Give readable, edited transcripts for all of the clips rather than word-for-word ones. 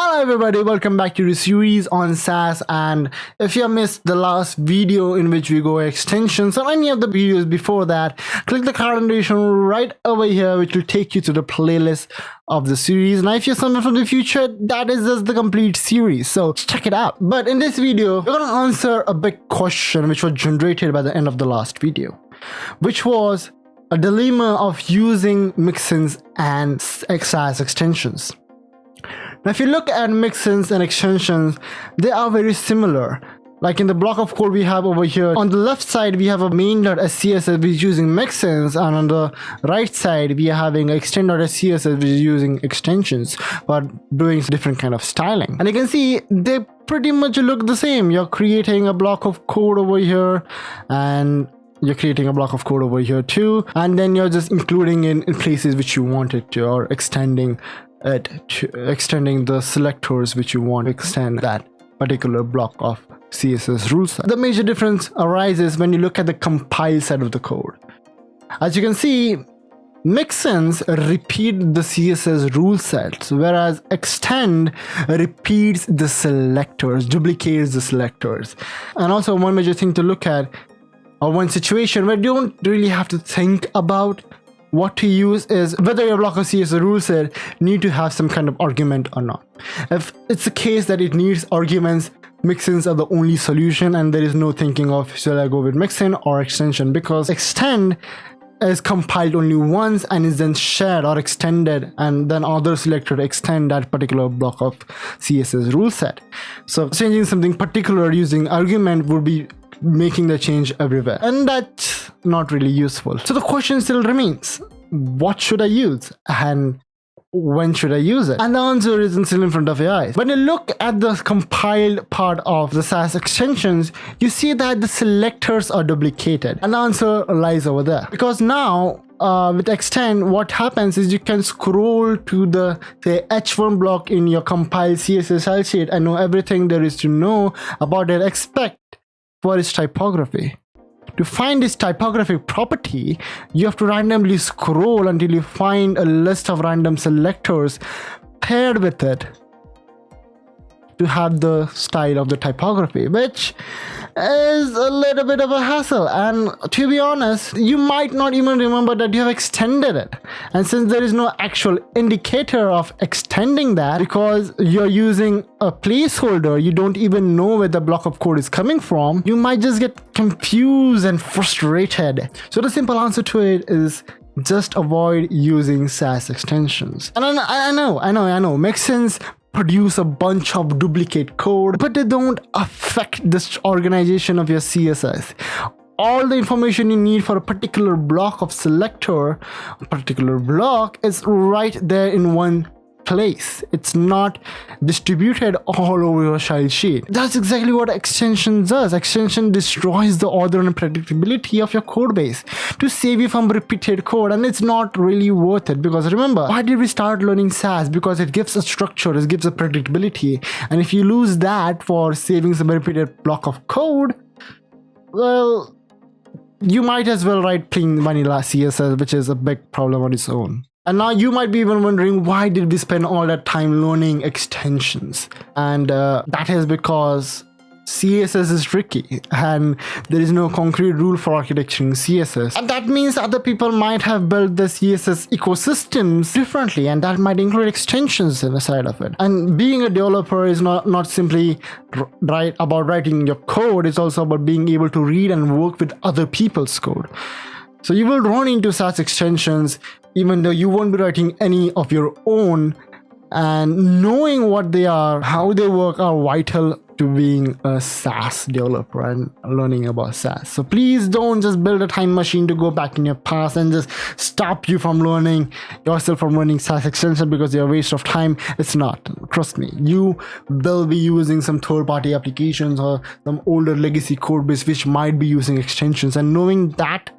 Hello everybody, welcome back to the series on SASS. And if you have missed the last video in which we go extensions or any of the videos before that, click the card annotation right over here which will take you to the playlist of the series. Now if you're someone from the future, that is just the complete series, so check it out. But in this video, we're gonna answer a big question which was generated by the end of the last video, which was a dilemma of using Mixins and SASS extensions. Now, if you look at Mixins and extensions, they are very similar. Like in the block of code we have over here, on the left side we have a main.scss which is using Mixins, and on the right side we are having extend.scss which is using extensions but doing different kind of styling. And you can see they pretty much look the same. You're creating a block of code over here, and you're creating a block of code over here too, and then you're just including in places which you want it to, or extending the selectors which you want to extend that particular block of CSS rule set. The major difference arises when you look at the compile side of the code. As you can see, Mixins repeat the CSS rule sets, whereas extend repeats the selectors, duplicates the selectors. And also one major thing to look at, or one situation where you don't really have to think about what to use, is whether your block of CSS rule set need to have some kind of argument or not. If it's the case that it needs arguments, Mixins are the only solution, and there is no thinking of should I go with Mixin or extension, because extend is compiled only once and is then shared or extended, and then other selector extend that particular block of CSS rule set. So changing something particular using argument would be making the change everywhere, and that's not really useful. So the question still remains, what should I use and when should I use it? And the answer is still in front of your eyes. When you look at the compiled part of the SASS extensions, you see that the selectors are duplicated, and the answer lies over there. Because now with extend, what happens is you can scroll to the h1 block in your compiled CSS style sheet and know everything there is to know about it, except for its typography. To find this typographic property, you have to randomly scroll until you find a list of random selectors paired with it to have the style of the typography, which is a little bit of a hassle. And to be honest, you might not even remember that you have extended it. And since there is no actual indicator of extending that, because you're using a placeholder, you don't even know where the block of code is coming from, you might just get confused and frustrated. So the simple answer to it is just avoid using SASS extensions. And I know, Mixins produce a bunch of duplicate code, but they don't affect this organization of your CSS. All the information you need for a particular block of selector, a particular block, is right there in one place. It's not distributed all over your style sheet. That's exactly what extension does. Extension destroys the order and predictability of your code base to save you from repeated code, and it's not really worth it. Because remember, why did we start learning SASS? Because it gives a structure, it gives a predictability, and if you lose that for saving some repeated block of code, well, you might as well write plain vanilla CSS, which is a big problem on its own. And now you might be even wondering, why did we spend all that time learning extensions? And that is because CSS is tricky and there is no concrete rule for architecturing CSS. And that means other people might have built the CSS ecosystems differently, and that might include extensions inside of it. And being a developer is not simply about writing your code, it's also about being able to read and work with other people's code. So you will run into SASS extensions even though you won't be writing any of your own, and knowing what they are, how they work, are vital to being a SASS developer and learning about SASS. So please don't just build a time machine to go back in your past and just stop you from learning yourself from learning SASS extension because they're a waste of time. It's not. Trust me, you will be using some third-party applications or some older legacy code base which might be using extensions, and knowing that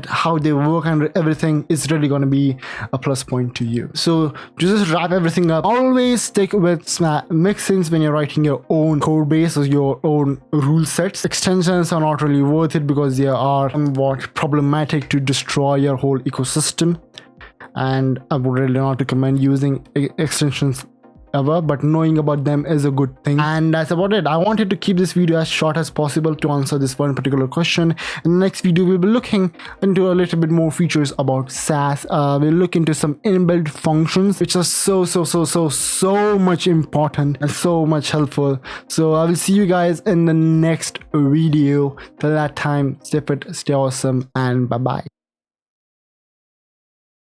how they work and everything is really going to be a plus point to you. So to just wrap everything up, always stick with Mixins when you're writing your own code base or your own rule sets. Extensions are not really worth it because they are somewhat problematic to destroy your whole ecosystem, and I would really not recommend using extensions ever, but knowing about them is a good thing. And that's about it. I wanted to keep this video as short as possible to answer this one particular question. In the next video, we'll be looking into a little bit more features about SASS. We'll look into some inbuilt functions which are so much important and so much helpful. So I will see you guys in the next video. Till that time, stay fit, stay awesome, and bye bye.